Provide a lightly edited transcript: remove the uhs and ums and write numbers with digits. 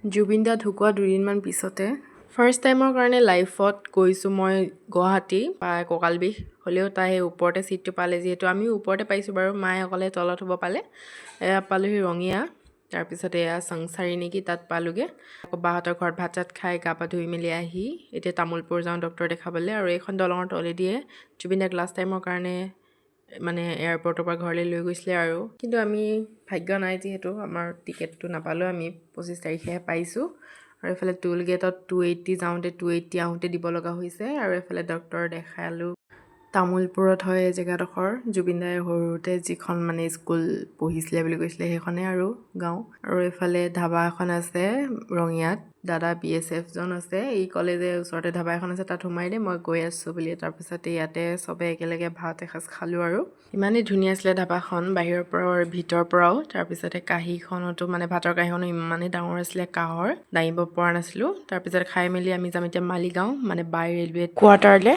জুবিন দা ঢুকুৱা দুদিনমান পিছতে ফাৰ্ষ্ট টাইমৰ কাৰণে লাইফত গৈছোঁ মই গুৱাহাটী কঁকাল বিষ হ'লেও তাই সেই ওপৰতে ছিটটো পালে যিহেতু আমিও ওপৰতে পাইছোঁ বাৰু মায়ে অকলে তলত হ'ব পালে এয়া পালোহি ৰঙিয়া তাৰপিছতে এয়া চাংচাৰি নেকি তাত পালোঁগৈ আকৌ বাহঁতৰ ঘৰত ভাত চাত খাই গা পা ধুই মেলি আহি এতিয়া তামোলপুৰ যাওঁ ডক্টৰ দেখাবলৈ আৰু এইখন দলঙৰ তলেদিয়ে জুবিন দাক লাষ্ট টাইমৰ কাৰণে মানে এয়াৰপৰ্টৰ পৰা ঘৰলৈ লৈ গৈছিলে আৰু কিন্তু আমি ভাগ্য নাই যিহেতু আমাৰ টিকেটটো নাপালোঁ আমি 25 তাৰিখেহে পাইছোঁ আৰু এইফালে টোল গেটত 280 যাওঁতে 280 আহোঁতে দিব লগা হৈছে আৰু এইফালে ডক্টৰ দেখালোঁ তামোলপুৰত হয় এই জেগাডোখৰ জুবিন দাই সৰুতে যিখন মানে স্কুল পঢ়িছিলে বুলি কৈছিলে সেইখনে আৰু গাঁও আৰু এইফালে ধাবা এখন আছে ৰঙিয়াত দাদা BSF জন আছে এই কলেজৰ ওচৰতে ধাবা এখন আছে তাত সোমাই দে মই গৈ আছোঁ বুলি তাৰপিছতে ইয়াতে চবে একেলগে ভাত এসাঁজ খালোঁ আৰু ইমানেই ধুনীয়া আছিলে ধাবাখন বাহিৰৰ পৰাও আৰু ভিতৰৰ পৰাও তাৰপিছতে কাঁহীখনতো মানে ভাতৰ কাঁহীখনো ইমানেই ডাঙৰ আছিলে কাঁহৰ দাঙিব পৰা নাছিলোঁ তাৰপিছত খাই মেলি আমি যাম এতিয়া মালিগাঁও মানে বাই ৰেলৱে কোৱাৰ্টাৰলৈ